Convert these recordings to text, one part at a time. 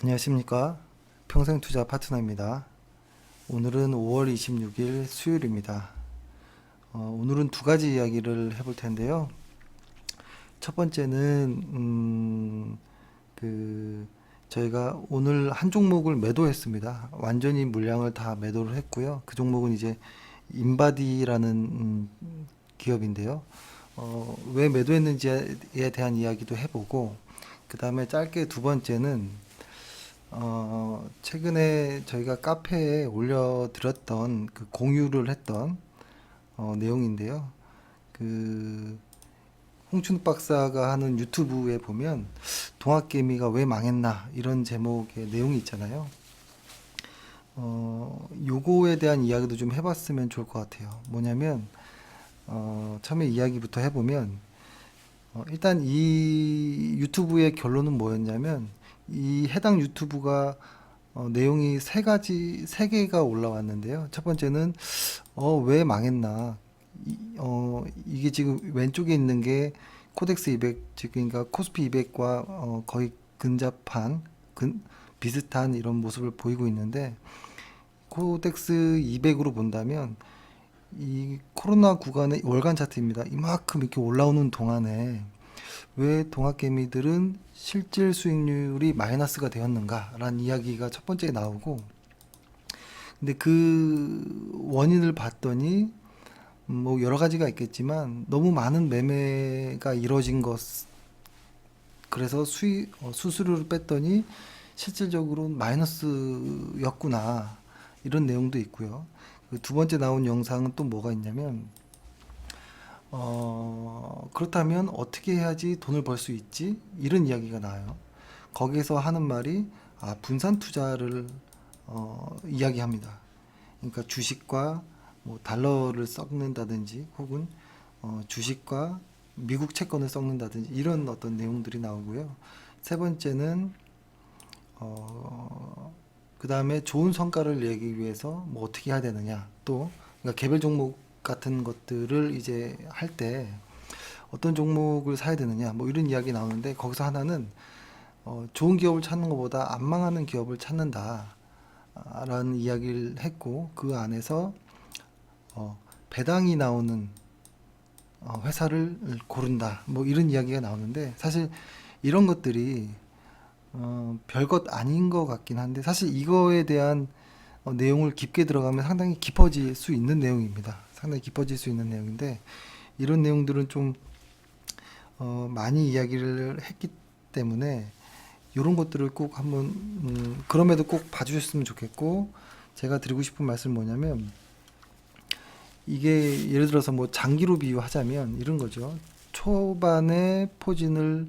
안녕하십니까. 평생투자 파트너입니다. 오늘은 5월 26일 수요일입니다. 오늘은 두 가지 이야기를 해볼 텐데요. 첫 번째는 저희가 오늘 한 종목을 매도했습니다. 완전히 물량을 다 매도를 했고요. 그 종목은 이제 인바디라는 기업인데요. 왜 매도했는지에 대한 이야기도 해보고, 그 다음에 짧게 두 번째는 최근에 저희가 카페에 올려드렸던 그 공유를 했던 내용인데요. 그 홍춘 박사가 하는 유튜브에 보면 동학개미가 왜 망했나 이런 제목의 내용이 있잖아요. 요거에 대한 이야기도 좀 해봤으면 좋을 것 같아요. 뭐냐면 처음에 이야기부터 해보면 일단 이 유튜브의 결론은 뭐였냐면 이 해당 유튜브가 내용이 세 개가 올라왔는데요. 첫 번째는 왜 망했나? 이게 지금 왼쪽에 있는 게 코덱스 200, 즉 그러니까 코스피 200과 거의 근접한 비슷한 이런 모습을 보이고 있는데 코덱스 200으로 본다면 이 코로나 구간의 월간 차트입니다. 이만큼 이렇게 올라오는 동안에 왜 동학개미들은 실질 수익률이 마이너스가 되었는가라는 이야기가 첫 번째 나오고, 근데 그 원인을 봤더니 뭐 여러 가지가 있겠지만 너무 많은 매매가 이루어진 것, 그래서 수수료를 뺐더니 실질적으로 마이너스였구나, 이런 내용도 있고요. 그 두 번째 나온 영상은 또 뭐가 있냐면 그렇다면 어떻게 해야지 돈을 벌 수 있지? 이런 이야기가 나와요. 거기에서 하는 말이 분산 투자를 이야기합니다. 그러니까 주식과 뭐 달러를 섞는다든지 혹은 주식과 미국 채권을 섞는다든지 이런 어떤 내용들이 나오고요. 세 번째는 그 다음에 좋은 성과를 내기 위해서 뭐 어떻게 해야 되느냐, 또 그러니까 개별 종목 같은 것들을 이제 할 때 어떤 종목을 사야 되느냐, 뭐 이런 이야기 나오는데 거기서 하나는 좋은 기업을 찾는 것보다 안 망하는 기업을 찾는다 라는 이야기를 했고, 그 안에서 배당이 나오는 회사를 고른다, 뭐 이런 이야기가 나오는데 사실 이런 것들이 별것 아닌 것 같긴 한데, 사실 이거에 대한 내용을 깊게 들어가면 상당히 깊어질 수 있는 내용입니다. 상당히 깊어질 수 있는 내용인데 이런 내용들은 좀 많이 이야기를 했기 때문에 이런 것들을 꼭 한번 그럼에도 꼭 봐주셨으면 좋겠고, 제가 드리고 싶은 말씀은 뭐냐면 이게 예를 들어서 뭐 장기로 비유하자면 이런 거죠. 초반에 포진을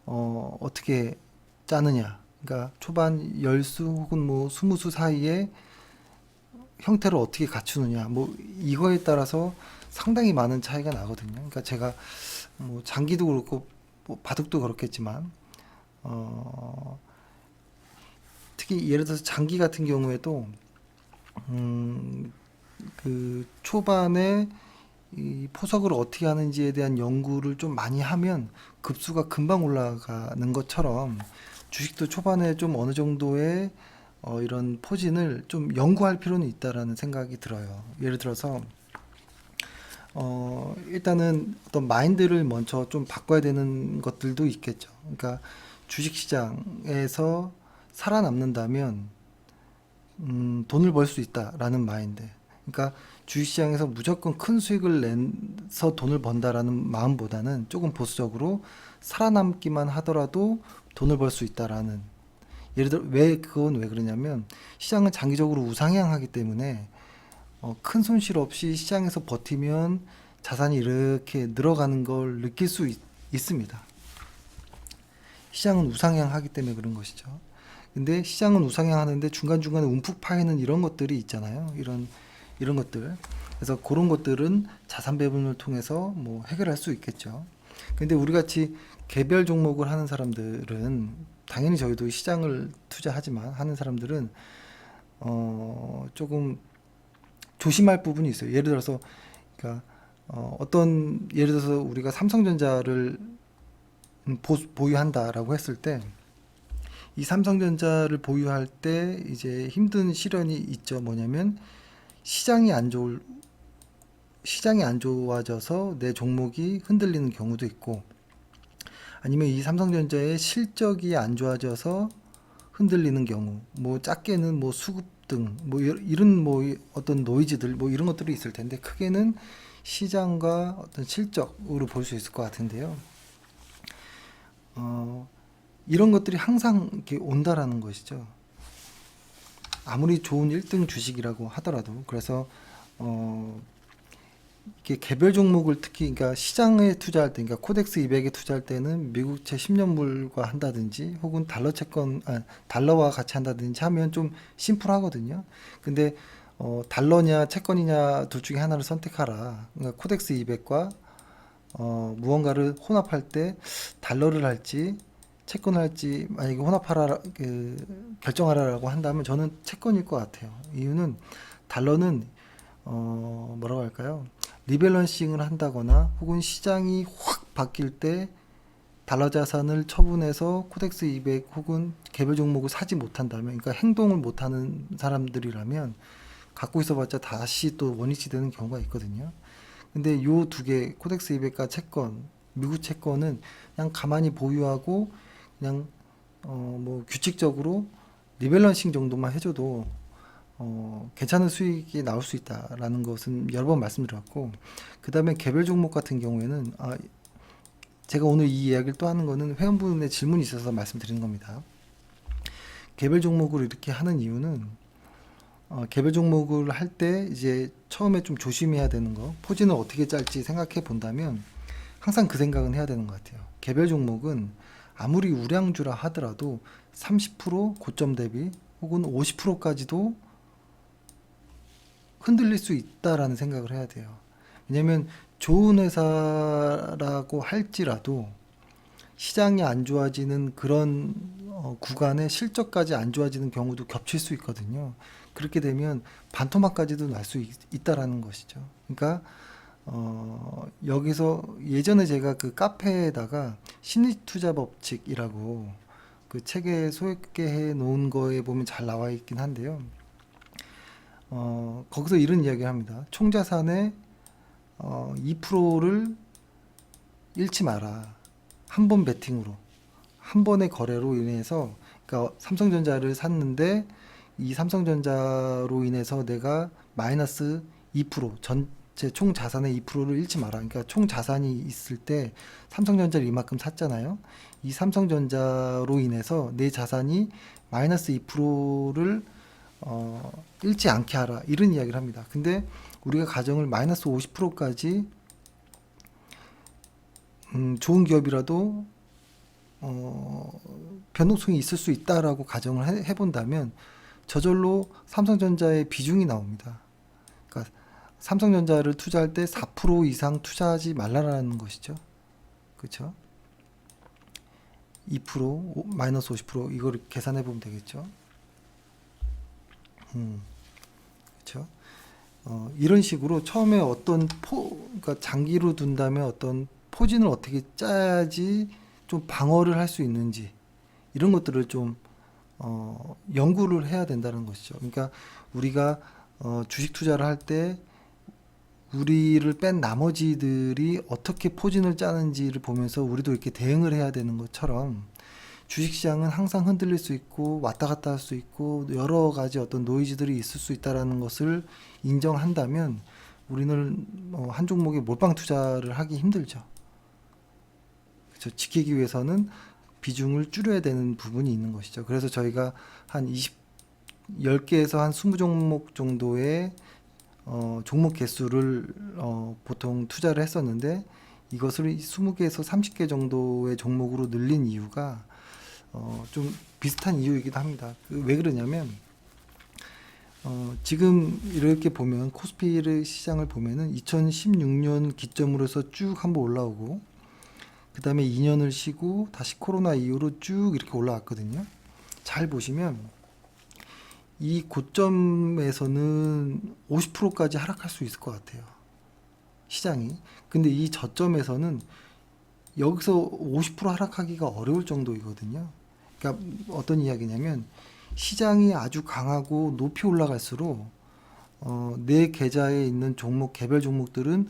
어떻게 짜느냐, 그러니까 초반 열수 혹은 뭐 스무 수 사이에 형태를 어떻게 갖추느냐, 뭐 이거에 따라서 상당히 많은 차이가 나거든요. 그러니까 제가 뭐 장기도 그렇고 뭐 바둑도 그렇겠지만 어, 특히 예를 들어서 장기 같은 경우에도 음, 그 초반에 이 포석을 어떻게 하는지에 대한 연구를 좀 많이 하면 급수가 금방 올라가는 것처럼 주식도 초반에 좀 어느 정도의 이런 포진을 좀 연구할 필요는 있다라는 생각이 들어요. 예를 들어서 일단은 어떤 마인드를 먼저 좀 바꿔야 되는 것들도 있겠죠. 그러니까 주식시장에서 살아남는다면 돈을 벌 수 있다라는 마인드. 그러니까 주식시장에서 무조건 큰 수익을 내서 돈을 번다라는 마음보다는 조금 보수적으로 살아남기만 하더라도 돈을 벌 수 있다라는. 예를 들어 그건 왜 그러냐면 시장은 장기적으로 우상향하기 때문에 큰 손실 없이 시장에서 버티면 자산이 이렇게 늘어가는 걸 느낄 수 있습니다. 시장은 우상향하기 때문에 그런 것이죠. 근데 시장은 우상향하는데 중간중간에 움푹 파이는 이런 것들이 있잖아요. 이런 것들. 그래서 그런 것들은 자산 배분을 통해서 뭐 해결할 수 있겠죠. 근데 우리 같이 개별 종목을 하는 사람들은, 당연히 저희도 시장을 투자하지만 하는 사람들은 조금 조심할 부분이 있어요. 예를 들어서 그러니까 예를 들어서 우리가 삼성전자를 보유한다라고 했을 때 이 삼성전자를 보유할 때 이제 힘든 시련이 있죠. 뭐냐면 시장이 안 좋을 시장이 안 좋아져서 내 종목이 흔들리는 경우도 있고, 아니면 이 삼성전자의 실적이 안 좋아져서 흔들리는 경우, 뭐 작게는 뭐 수급 등 뭐 이런 뭐 어떤 노이즈들 뭐 이런 것들이 있을 텐데, 크게는 시장과 어떤 실적으로 볼 수 있을 것 같은데요. 어, 이런 것들이 항상 이렇게 온다라는 것이죠. 아무리 좋은 1등 주식이라고 하더라도. 그래서 어, 이게 개별 종목을 특히, 그러니까 시장에 투자할 때, 그러니까 코덱스 200에 투자할 때는 미국채 10년물과 한다든지 혹은 달러 채권, 달러와 같이 한다든지 하면 좀 심플하거든요. 근데 달러냐 채권이냐 둘 중에 하나를 선택하라. 그러니까 코덱스 200과 무언가를 혼합할 때 달러를 할지 채권을 할지 만약에 혼합하라, 결정하라라고 한다면 저는 채권일 것 같아요. 이유는 달러는 뭐라고 할까요? 리밸런싱을 한다거나 혹은 시장이 확 바뀔 때 달러 자산을 처분해서 코덱스 200 혹은 개별 종목을 사지 못한다면, 그러니까 행동을 못하는 사람들이라면 갖고 있어봤자 다시 또 원위치 되는 경우가 있거든요. 근데 요 두 개, 코덱스 200과 채권, 미국 채권은 그냥 가만히 보유하고 그냥 뭐 규칙적으로 리밸런싱 정도만 해줘도 괜찮은 수익이 나올 수 있다라는 것은 여러 번 말씀드렸고, 그 다음에 개별 종목 같은 경우에는 제가 오늘 이 이야기를 또 하는 거는 회원분의 질문이 있어서 말씀드리는 겁니다. 개별 종목을 이렇게 하는 이유는 개별 종목을 할 때 이제 처음에 좀 조심해야 되는 거, 포진을 어떻게 짤지 생각해 본다면 항상 그 생각은 해야 되는 것 같아요. 개별 종목은 아무리 우량주라 하더라도 30% 고점 대비 혹은 50%까지도 흔들릴 수 있다라는 생각을 해야 돼요. 왜냐면 좋은 회사라고 할지라도 시장이 안 좋아지는 그런 구간에 실적까지 안 좋아지는 경우도 겹칠 수 있거든요. 그렇게 되면 반토막까지도 날 수 있다라는 것이죠. 그러니까 여기서 예전에 제가 그 카페에다가 심리투자 법칙이라고 그 책에 소개해 놓은 거에 보면 잘 나와 있긴 한데요. 거기서 이런 이야기를 합니다. 총 자산의 2%를 잃지 마라. 한 번 베팅으로, 한 번의 거래로 인해서, 그러니까 삼성전자를 샀는데 이 삼성전자로 인해서 내가 마이너스 2%, 전체 총 자산의 2%를 잃지 마라. 그러니까 총 자산이 있을 때 삼성전자를 이만큼 샀잖아요. 이 삼성전자로 인해서 내 자산이 마이너스 2%를 잃지 않게 하라, 이런 이야기를 합니다. 근데 우리가 가정을 마이너스 50%까지 좋은 기업이라도 변동성이 있을 수 있다라고 가정을 해본다면 저절로 삼성전자의 비중이 나옵니다. 그러니까 삼성전자를 투자할 때 4% 이상 투자하지 말라라는 것이죠. 그렇죠? 2% 마이너스 50% 이거를 계산해 보면 되겠죠. 그렇죠? 이런 식으로 처음에 그러니까 장기로 둔다면 어떤 포진을 어떻게 짜야지 좀 방어를 할 수 있는지, 이런 것들을 좀 연구를 해야 된다는 것이죠. 그러니까 우리가 주식 투자를 할 때 우리를 뺀 나머지들이 어떻게 포진을 짜는지를 보면서 우리도 이렇게 대응을 해야 되는 것처럼, 주식시장은 항상 흔들릴 수 있고 왔다 갔다 할 수 있고 여러 가지 어떤 노이즈들이 있을 수 있다라는 것을 인정한다면 우리는 한 종목에 몰빵 투자를 하기 힘들죠. 그렇죠? 지키기 위해서는 비중을 줄여야 되는 부분이 있는 것이죠. 그래서 저희가 한 10개에서 한 20종목 정도의 종목 개수를 보통 투자를 했었는데, 이것을 20개에서 30개 정도의 종목으로 늘린 이유가 좀 비슷한 이유이기도 합니다. 왜 그러냐면 지금 이렇게 보면 코스피의 시장을 보면은 2016년 기점으로서 쭉 한번 올라오고, 그 다음에 2년을 쉬고 다시 코로나 이후로 쭉 이렇게 올라왔거든요. 잘 보시면 이 고점에서는 50%까지 하락할 수 있을 것 같아요, 시장이. 근데 이 저점에서는 여기서 50% 하락하기가 어려울 정도이거든요. 그러니까 어떤 이야기냐면 시장이 아주 강하고 높이 올라갈수록 내 계좌에 있는 종목, 개별 종목들은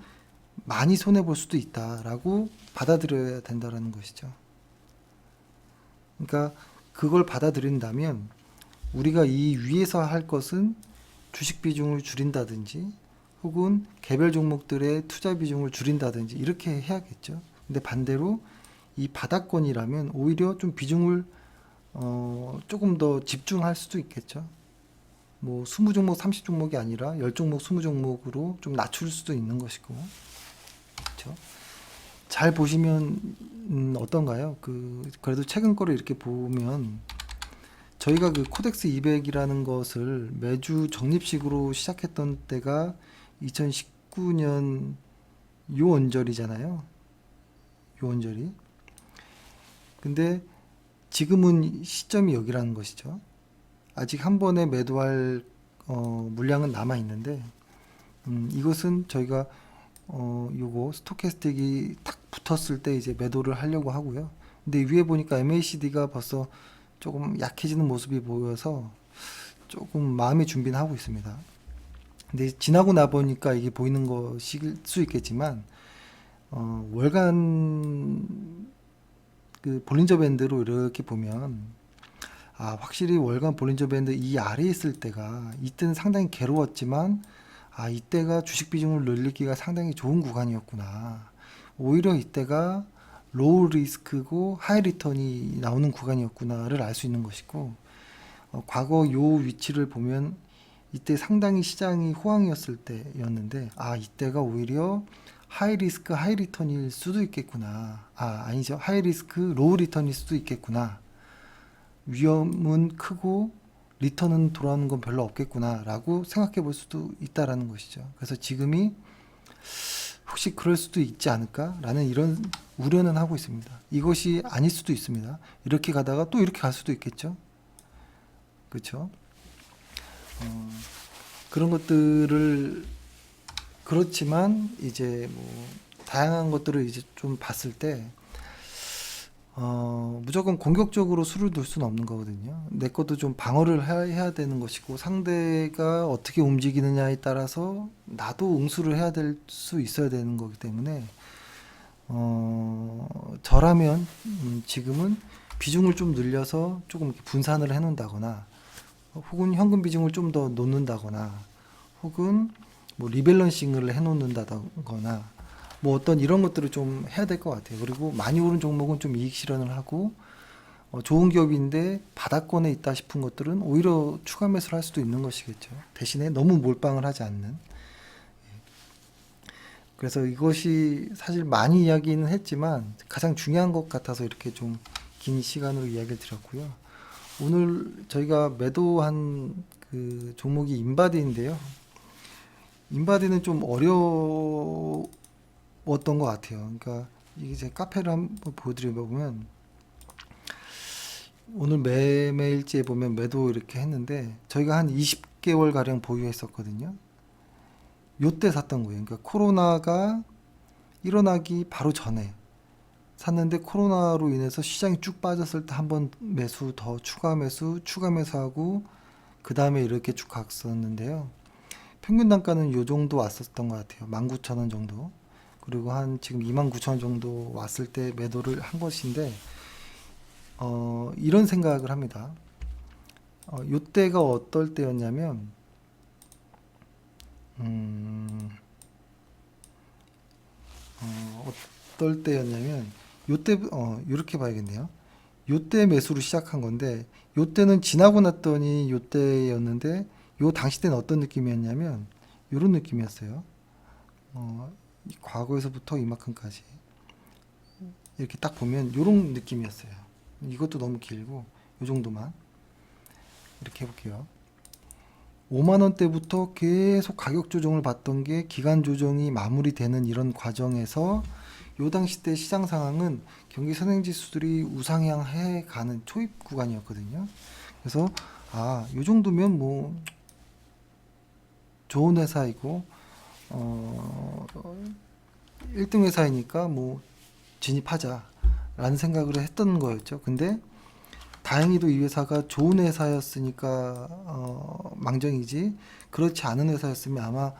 많이 손해 볼 수도 있다라고 받아들여야 된다라는 것이죠. 그러니까 그걸 받아들인다면 우리가 이 위에서 할 것은 주식 비중을 줄인다든지 혹은 개별 종목들의 투자 비중을 줄인다든지 이렇게 해야겠죠. 근데 반대로 이 바닥권이라면 오히려 좀 비중을 조금 더 집중할 수도 있겠죠. 뭐 20종목, 30종목이 아니라 10종목, 20종목으로 좀 낮출 수도 있는 것이고. 그렇죠? 잘 보시면 어떤가요? 그래도 최근 거를 이렇게 보면 저희가 그 코덱스 200이라는 것을 매주 적립식으로 시작했던 때가 2019년 요 언저리잖아요. 요 언저리. 근데 지금은 시점이 여기라는 것이죠. 아직 한 번에 매도할 물량은 남아 있는데 이것은 저희가 요거 스토캐스틱이 탁 붙었을 때 이제 매도를 하려고 하고요. 근데 위에 보니까 MACD가 벌써 조금 약해지는 모습이 보여서 조금 마음의 준비는 하고 있습니다. 근데 지나고 나 보니까 이게 보이는 것일 수 있겠지만 월간 그 볼린저 밴드로 이렇게 보면 확실히 월간 볼린저 밴드 이 아래에 있을 때가 이때는 상당히 괴로웠지만 이때가 주식 비중을 늘리기가 상당히 좋은 구간이었구나. 오히려 이때가 로우 리스크고 하이 리턴이 나오는 구간이었구나를 알 수 있는 것이고 과거 요 위치를 보면 이때 상당히 시장이 호황이었을 때였는데 이때가 오히려 하이 리스크 하이 리턴일 수도 있겠구나. 아니죠. 하이 리스크 로우 리턴일 수도 있겠구나. 위험은 크고 리턴은 돌아오는 건 별로 없겠구나 라고 생각해 볼 수도 있다라는 것이죠. 그래서 지금이 혹시 그럴 수도 있지 않을까 라는 이런 우려는 하고 있습니다. 이것이 아닐 수도 있습니다. 이렇게 가다가 또 이렇게 갈 수도 있겠죠. 그렇죠? 그런 것들을 그렇지만 이제 뭐 다양한 것들을 이제 좀 봤을 때 무조건 공격적으로 수를 둘 수는 없는 거거든요. 내 것도 좀 방어를 해야 되는 것이고 상대가 어떻게 움직이느냐에 따라서 나도 응수를 해야 될 수 있어야 되는 거기 때문에 저라면 지금은 비중을 좀 늘려서 조금 이렇게 분산을 해 놓는다거나 혹은 현금 비중을 좀 더 놓는다거나 혹은 뭐 리밸런싱을 해 놓는다거나 뭐 어떤 이런 것들을 좀 해야 될 것 같아요. 그리고 많이 오른 종목은 좀 이익 실현을 하고 좋은 기업인데 바닥권에 있다 싶은 것들은 오히려 추가 매수를 할 수도 있는 것이겠죠. 대신에 너무 몰빵을 하지 않는. 그래서 이것이 사실 많이 이야기는 했지만 가장 중요한 것 같아서 이렇게 좀 긴 시간으로 이야기를 드렸고요. 오늘 저희가 매도한 그 종목이 인바디인데요. 인바디는 좀 어려웠던 것 같아요. 그러니까 이게 제 카페를 한번 보여드려보면 오늘 매매일지에 보면 매도 이렇게 했는데 저희가 한 20개월 가량 보유했었거든요. 요때 샀던 거예요. 그러니까 코로나가 일어나기 바로 전에 샀는데 코로나로 인해서 시장이 쭉 빠졌을 때 한번 매수 더 추가 매수하고 그 다음에 이렇게 쭉 갔었는데요. 평균 단가는 요 정도 왔었던 것 같아요. 19,000원 정도. 그리고 한 지금 29,000원 정도 왔을 때 매도를 한 것인데 이런 생각을 합니다. 요때가 어떨 때였냐면 어떨 때였냐면 요때 이렇게 봐야겠네요. 요때 매수로 시작한 건데 요때는 지나고 났더니 요때였는데 요 당시 때는 어떤 느낌이었냐면 요런 느낌이었어요. 과거에서부터 이만큼까지 이렇게 딱 보면 요런 느낌이었어요. 이것도 너무 길고 요 정도만 이렇게 해볼게요. 5만원대부터 계속 가격 조정을 받던 게 기간 조정이 마무리되는 이런 과정에서 요 당시 때 시장 상황은 경기 선행지수들이 우상향해 가는 초입 구간이었거든요. 그래서 요 정도면 뭐 좋은 회사이고 1등 회사이니까 뭐 진입하자 라는 생각을 했던 거였죠. 근데 다행히도 이 회사가 좋은 회사였으니까 망정이지, 그렇지 않은 회사였으면 아마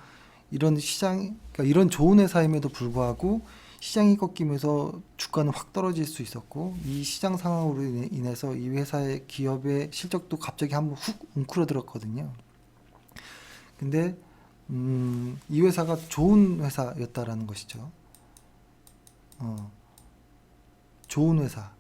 이런 그러니까 이런 좋은 회사임에도 불구하고 시장이 꺾이면서 주가는 확 떨어질 수 있었고, 이 시장 상황으로 인해서 이 회사의 기업의 실적도 갑자기 한번 훅 웅크러들었거든요. 근데 이 회사가 좋은 회사였다라는 것이죠. 어, 좋은 회사,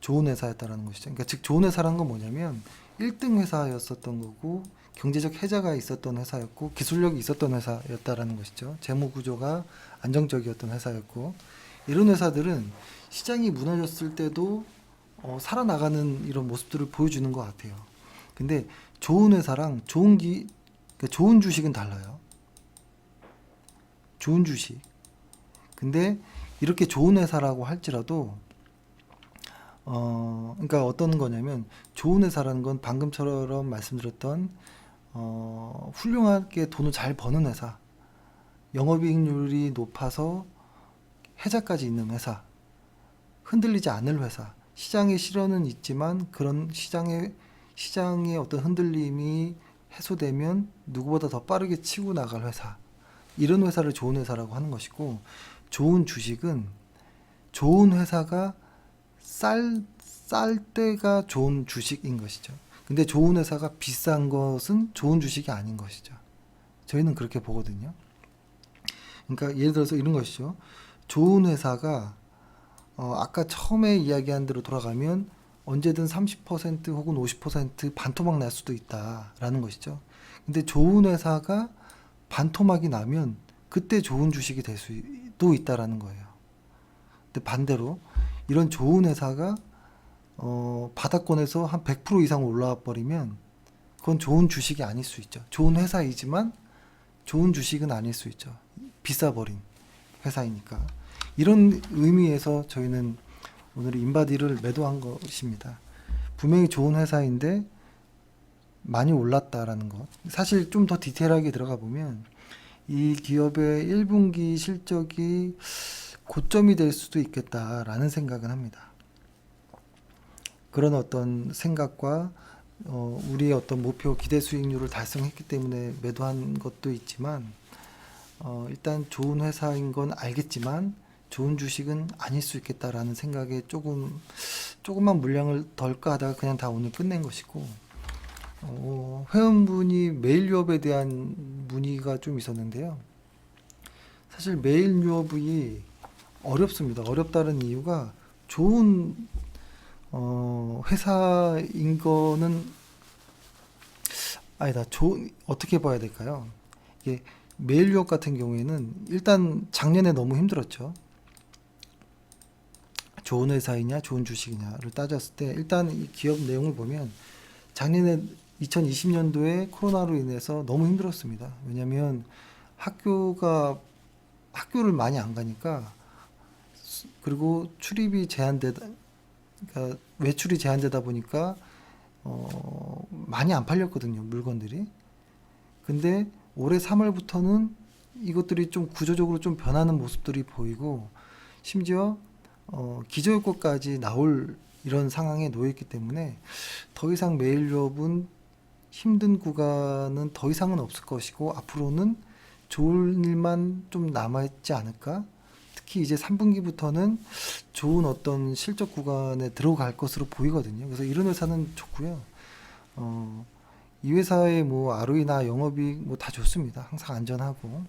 좋은 회사였다라는 것이죠. 그러니까 즉 좋은 회사라는 건 뭐냐면 1등 회사였었던 거고, 경제적 해자가 있었던 회사였고, 기술력이 있었던 회사였다라는 것이죠. 재무 구조가 안정적이었던 회사였고, 이런 회사들은 시장이 무너졌을 때도 살아나가는 이런 모습들을 보여주는 것 같아요. 근데 좋은 회사랑 그러니까 좋은 주식은 달라요. 좋은 주식. 근데 이렇게 좋은 회사라고 할지라도 그러니까 어떤 거냐면, 좋은 회사라는 건 방금처럼 말씀드렸던 훌륭하게 돈을 잘 버는 회사, 영업이익률이 높아서 해자까지 있는 회사, 흔들리지 않을 회사, 시장의 실현은 있지만 그런 시장의 어떤 흔들림이 해소되면 누구보다 더 빠르게 치고 나갈 회사, 이런 회사를 좋은 회사라고 하는 것이고, 좋은 주식은 좋은 회사가 쌀 때가 좋은 주식인 것이죠. 근데 좋은 회사가 비싼 것은 좋은 주식이 아닌 것이죠. 저희는 그렇게 보거든요. 그러니까 예를 들어서 이런 것이죠. 좋은 회사가 아까 처음에 이야기한 대로 돌아가면 언제든 30% 혹은 50% 반토막 날 수도 있다라는 것이죠. 근데 좋은 회사가 반토막이 나면 그때 좋은 주식이 될 수도 있다라는 거예요. 근데 반대로 이런 좋은 회사가 바닥권에서 한 100% 이상 올라와 버리면 그건 좋은 주식이 아닐 수 있죠. 좋은 회사이지만 좋은 주식은 아닐 수 있죠. 비싸버린 회사이니까. 이런 의미에서 저희는 오늘 인바디를 매도한 것입니다. 분명히 좋은 회사인데 많이 올랐다라는 것. 사실 좀 더 디테일하게 들어가 보면 이 기업의 1분기 실적이 고점이 될 수도 있겠다라는 생각은 합니다. 그런 어떤 생각과 우리의 어떤 목표 기대 수익률을 달성했기 때문에 매도한 것도 있지만, 일단 좋은 회사인 건 알겠지만 좋은 주식은 아닐 수 있겠다라는 생각에 조금만 물량을 덜까 하다가 그냥 다 오늘 끝낸 것이고, 회원분이 메일 유업에 대한 문의가 좀 있었는데요. 사실 메일 유업이 어렵습니다. 어렵다는 이유가 좋은 회사인 거는 아니다. 어떻게 봐야 될까요? 이게 메일 유업 같은 경우에는 일단 작년에 너무 힘들었죠. 좋은 회사이냐 좋은 주식이냐를 따졌을 때 일단 이 기업 내용을 보면 작년에 2020년도에 코로나로 인해서 너무 힘들었습니다. 왜냐하면 학교를 많이 안 가니까, 그리고 그러니까 외출이 제한되다 보니까 많이 안 팔렸거든요, 물건들이. 근데 올해 3월부터는 이것들이 좀 구조적으로 좀 변하는 모습들이 보이고, 심지어 기저효과까지 나올 이런 상황에 놓여 있기 때문에 더 이상 메일 유업은 힘든 구간은 더 이상은 없을 것이고, 앞으로는 좋은 일만 좀 남아있지 않을까? 특히 이제 3분기부터는 좋은 어떤 실적 구간에 들어갈 것으로 보이거든요. 그래서 이런 회사는 좋고요. 이 회사의 뭐 ROE나 영업이익 뭐 다 좋습니다. 항상 안전하고.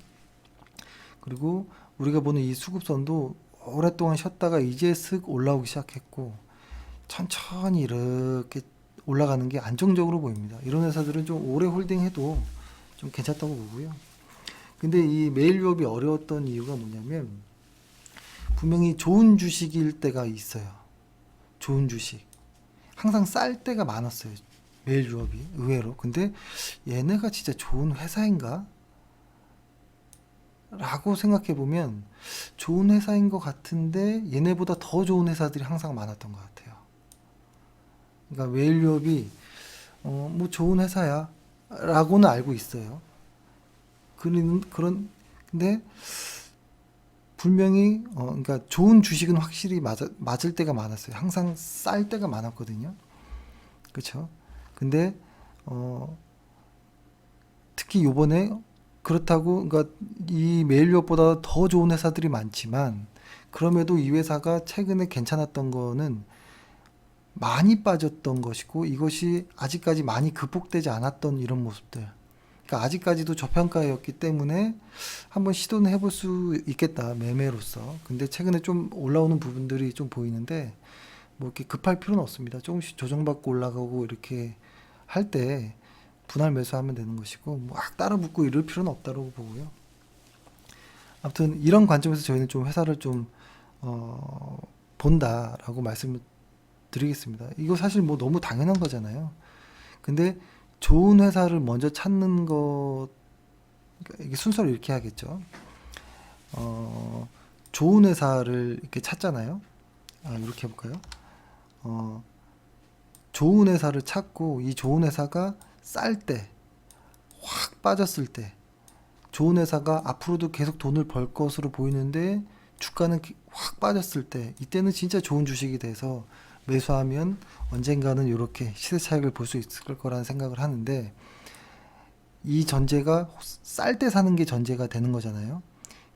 그리고 우리가 보는 이 수급선도 오랫동안 쉬었다가 이제 슥 올라오기 시작했고, 천천히 이렇게 올라가는 게 안정적으로 보입니다. 이런 회사들은 좀 오래 홀딩해도 좀 괜찮다고 보고요. 근데 이 메일 유업이 어려웠던 이유가 뭐냐면, 분명히 좋은 주식일 때가 있어요. 좋은 주식. 항상 쌀 때가 많았어요. 메일 유업이 의외로. 근데 얘네가 진짜 좋은 회사인가? 라고 생각해 보면 좋은 회사인 것 같은데 얘네보다 더 좋은 회사들이 항상 많았던 것 같아요. 그러니까 메일 유업이 뭐 좋은 회사야 라고는 알고 있어요. 근데 분명히 그러니까 좋은 주식은 확실히 맞을 때가 많았어요. 항상 쌀 때가 많았거든요. 그렇죠? 근데 특히 요번에 그렇다고 그러니까 이 메일유업보다 더 좋은 회사들이 많지만 그럼에도 이 회사가 최근에 괜찮았던 거는 많이 빠졌던 것이고 이것이 아직까지 많이 극복되지 않았던 이런 모습들. 그러니까 아직까지도 저평가였기 때문에 한번 시도는 해볼 수 있겠다 매매로서. 근데 최근에 좀 올라오는 부분들이 좀 보이는데 뭐 이렇게 급할 필요는 없습니다. 조금씩 조정받고 올라가고 이렇게 할 때 분할 매수하면 되는 것이고 막 따라 붙고 이럴 필요는 없다고 보고요. 아무튼 이런 관점에서 저희는 좀 회사를 좀 본다라고 말씀을 드리겠습니다. 이거 사실 뭐 너무 당연한 거잖아요. 근데 좋은 회사를 먼저 찾는 것, 그러니까 이게 순서를 이렇게 하겠죠. 좋은 회사를 이렇게 찾잖아요. 이렇게 해볼까요? 좋은 회사를 찾고 이 좋은 회사가 쌀 때, 확 빠졌을 때, 좋은 회사가 앞으로도 계속 돈을 벌 것으로 보이는데 주가는 확 빠졌을 때, 이때는 진짜 좋은 주식이 돼서 매수하면 언젠가는 이렇게 시세 차익을 볼 수 있을 거라는 생각을 하는데 이 전제가 쌀 때 사는 게 전제가 되는 거잖아요.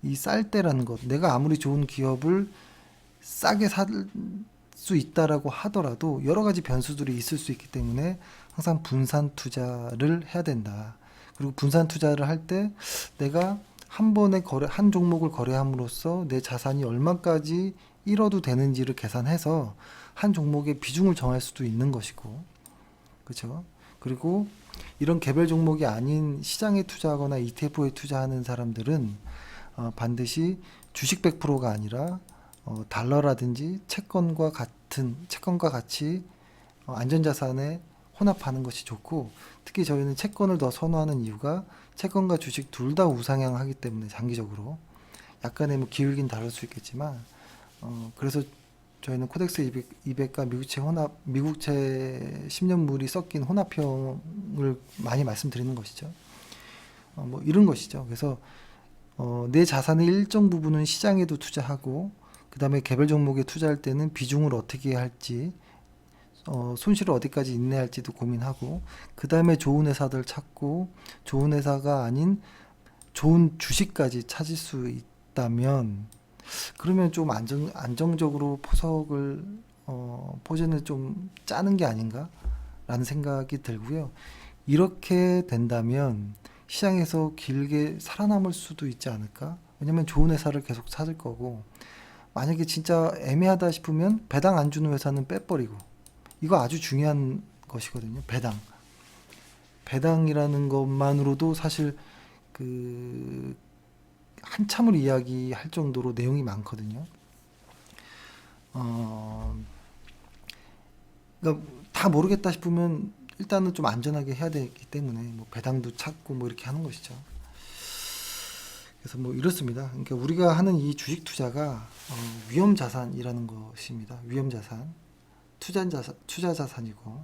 이 쌀 때라는 것, 내가 아무리 좋은 기업을 싸게 살 수 있다라고 하더라도 여러 가지 변수들이 있을 수 있기 때문에 항상 분산 투자를 해야 된다. 그리고 분산 투자를 할 때 내가 한 번에 한 종목을 거래함으로써 내 자산이 얼마까지 잃어도 되는지를 계산해서 한 종목의 비중을 정할 수도 있는 것이고, 그렇죠? 그리고 이런 개별 종목이 아닌 시장에 투자하거나 ETF에 투자하는 사람들은 반드시 주식 100%가 아니라 달러라든지 채권과 같이 안전자산에 혼합하는 것이 좋고, 특히 저희는 채권을 더 선호하는 이유가 채권과 주식 둘 다 우상향하기 때문에 장기적으로 약간의 뭐 기울긴 다를 수 있겠지만 그래서 저희는 코덱스 200과 미국채 10년물이 섞인 혼합형을 많이 말씀드리는 것이죠. 뭐 이런 것이죠. 그래서 내 자산의 일정 부분은 시장에도 투자하고 그 다음에 개별 종목에 투자할 때는 비중을 어떻게 할지 손실을 어디까지 인내할지도 고민하고 그 다음에 좋은 회사들 찾고 좋은 회사가 아닌 좋은 주식까지 찾을 수 있다면 그러면 좀 안정적으로 포진을 좀 짜는 게 아닌가 라는 생각이 들고요. 이렇게 된다면 시장에서 길게 살아남을 수도 있지 않을까? 왜냐면 좋은 회사를 계속 찾을 거고 만약에 진짜 애매하다 싶으면 배당 안 주는 회사는 빼버리고 이거 아주 중요한 것이거든요. 배당이라는 것만으로도 사실 그 한참을 이야기할 정도로 내용이 많거든요. 그러니까 다 모르겠다 싶으면 일단은 좀 안전하게 해야 되기 때문에 뭐 배당도 찾고 뭐 이렇게 하는 것이죠. 그래서 뭐 이렇습니다. 그러니까 우리가 하는 이 주식 투자가 위험 자산이라는 것입니다. 위험 자산, 투자 자산이고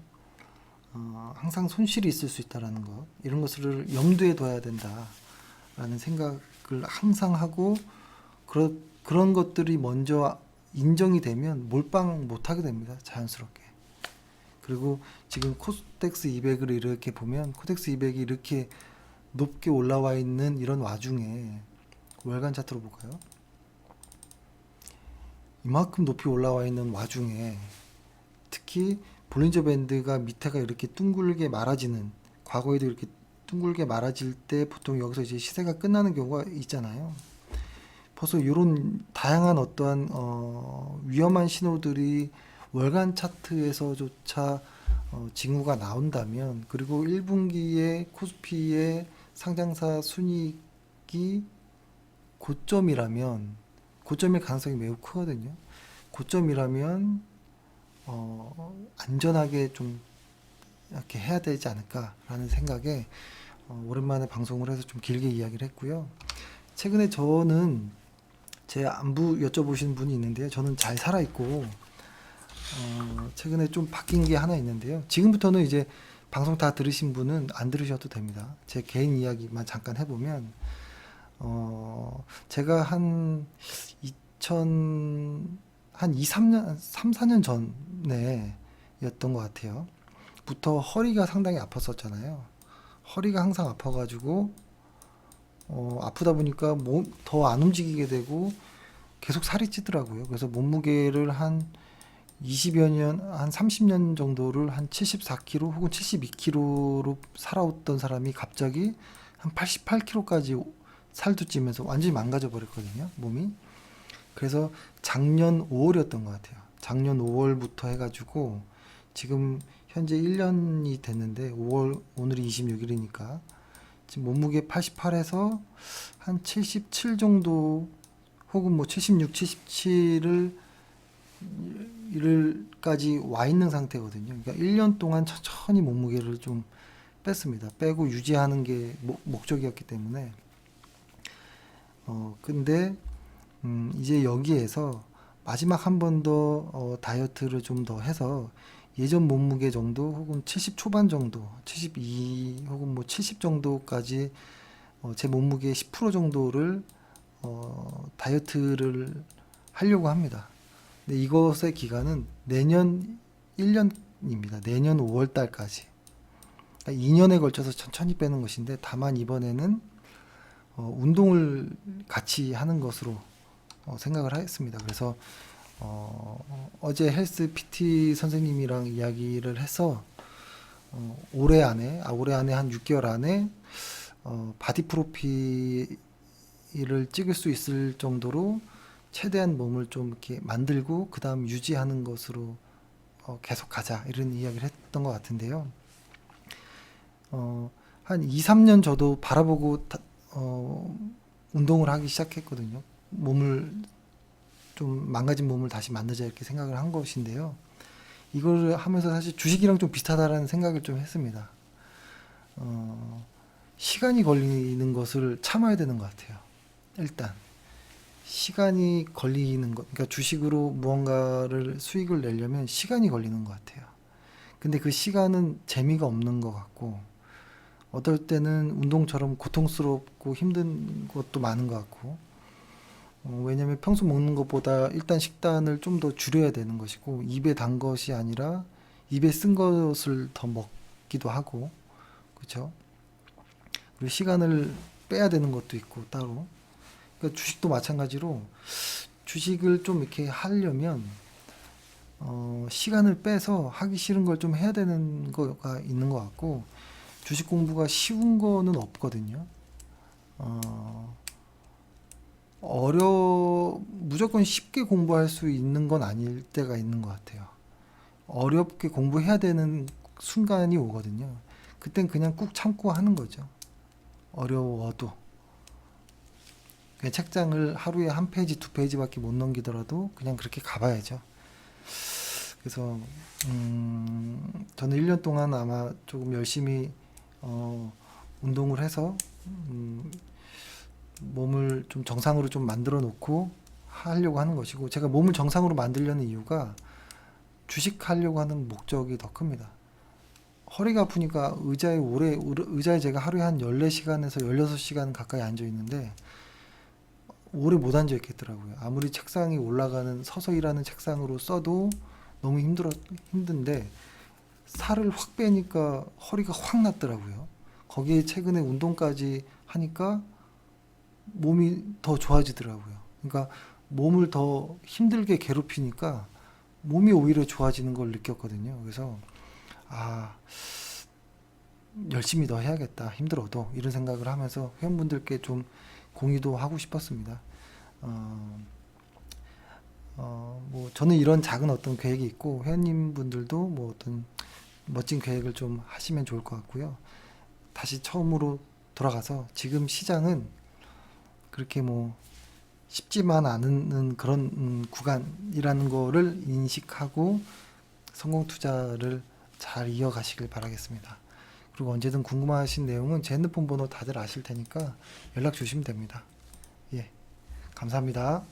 항상 손실이 있을 수 있다라는 것 이런 것을 염두에 둬야 된다라는 생각을 항상 하고 그런 것들이 먼저 인정이 되면 몰빵 못하게 됩니다. 자연스럽게. 그리고 지금 코덱스 200을 이렇게 보면 코덱스 200이 이렇게 높게 올라와 있는 이런 와중에 월간 차트로 볼까요? 이만큼 높이 올라와 있는 와중에 특히 볼린저 밴드가 밑에가 이렇게 둥글게 말아지는 과거에도 이렇게 둥글게 말아질 때 보통 여기서 이제 시세가 끝나는 경우가 있잖아요. 벌써 이런 다양한 어떠한 위험한 신호들이 월간 차트에서조차 징후가 나온다면 그리고 1분기에 코스피의 상장사 순이익이 고점일 가능성이 매우 크거든요. 고점이라면 안전하게 좀 이렇게 해야 되지 않을까라는 생각에 오랜만에 방송을 해서 좀 길게 이야기를 했고요. 최근에 저는 제 안부 여쭤보시는 분이 있는데요. 저는 잘 살아있고 최근에 좀 바뀐 게 하나 있는데요. 지금부터는 이제 방송 다 들으신 분은 안 들으셔도 됩니다. 제 개인 이야기만 잠깐 해보면 제가 한 2000, 한 2, 3년, 3, 4년 전에 였던 것 같아요. 부터 허리가 상당히 아팠었잖아요. 허리가 항상 아파가지고, 아프다 보니까 몸 더 안 움직이게 되고 계속 살이 찌더라고요. 그래서 몸무게를 한 20여 년, 한 30년 정도를 한 74kg 혹은 72kg로 살아왔던 사람이 갑자기 한 88kg까지 살도 찌면서 완전히 망가져 버렸거든요, 몸이. 그래서 작년 5월이었던 것 같아요. 작년 5월부터 해가지고 지금 현재 1년이 됐는데 5월, 오늘이 26일이니까 지금 몸무게 88에서 한 77 정도 혹은 뭐 76, 77을 일까지 와 있는 상태거든요. 그러니까 1년 동안 천천히 몸무게를 좀 뺐습니다. 빼고 유지하는 게 목적이었기 때문에. 근데 이제 여기에서 마지막 한 번 더 다이어트를 좀 더 해서 예전 몸무게 정도 혹은 70 초반 정도, 72 혹은 뭐 70 정도까지 제 몸무게 10% 정도를 다이어트를 하려고 합니다. 근데 이것의 기간은 내년 1년입니다. 내년 5월 달까지. 그러니까 2년에 걸쳐서 천천히 빼는 것인데 다만 이번에는 운동을 같이 하는 것으로 생각을 했습니다. 그래서 어제 헬스 PT 선생님이랑 이야기를 해서 올해 안에 한 6개월 안에 바디 프로필을 찍을 수 있을 정도로 최대한 몸을 좀 이렇게 만들고 그 다음 유지하는 것으로 계속 가자 이런 이야기를 했던 것 같은데요. 한 2, 3년 저도 바라보고 운동을 하기 시작했거든요. 몸을 좀 망가진 몸을 다시 만들자 이렇게 생각을 한 것인데요. 이거를 하면서 사실 주식이랑 좀 비슷하다라는 생각을 좀 했습니다. 시간이 걸리는 것을 참아야 되는 것 같아요. 일단 시간이 걸리는 것, 그러니까 주식으로 무언가를 수익을 내려면 시간이 걸리는 것 같아요. 근데 그 시간은 재미가 없는 것 같고, 어떨 때는 운동처럼 고통스럽고 힘든 것도 많은 것 같고, 왜냐면 평소 먹는 것보다 일단 식단을 좀 더 줄여야 되는 것이고, 입에 단 것이 아니라 입에 쓴 것을 더 먹기도 하고, 그렇죠? 그리고 시간을 빼야 되는 것도 있고, 따로. 그러니까 주식도 마찬가지로 주식을 좀 이렇게 하려면 시간을 빼서 하기 싫은 걸 좀 해야 되는 거가 있는 것 같고 주식 공부가 쉬운 거는 없거든요. 어, 무조건 쉽게 공부할 수 있는 건 아닐 때가 있는 것 같아요. 어렵게 공부해야 되는 순간이 오거든요. 그땐 그냥 꾹 참고 하는 거죠. 어려워도. 그냥 책장을 하루에 한 페이지, 두 페이지밖에 못 넘기더라도 그냥 그렇게 가봐야죠. 그래서 저는 1년 동안 아마 조금 열심히 운동을 해서 몸을 좀 정상으로 좀 만들어 놓고 하려고 하는 것이고 제가 몸을 정상으로 만들려는 이유가 주식하려고 하는 목적이 더 큽니다. 허리가 아프니까 의자에 제가 하루에 한 14시간에서 16시간 가까이 앉아 있는데 오래 못 앉아 있겠더라고요. 아무리 책상이 올라가는 서서 일하는 책상으로 써도 너무 힘든데 살을 확 빼니까 허리가 확 났더라고요. 거기에 최근에 운동까지 하니까 몸이 더 좋아지더라고요. 그러니까 몸을 더 힘들게 괴롭히니까 몸이 오히려 좋아지는 걸 느꼈거든요. 그래서 아, 열심히 더 해야겠다. 힘들어도 이런 생각을 하면서 회원분들께 좀 공유도 하고 싶었습니다. 어, 뭐 저는 이런 작은 어떤 계획이 있고 회원님분들도 뭐 어떤 멋진 계획을 좀 하시면 좋을 것 같고요. 다시 처음으로 돌아가서 지금 시장은 그렇게 뭐 쉽지만 않은 그런 구간이라는 거를 인식하고 성공 투자를 잘 이어가시길 바라겠습니다. 그리고 언제든 궁금하신 내용은 제 핸드폰 번호 다들 아실 테니까 연락 주시면 됩니다. 예, 감사합니다.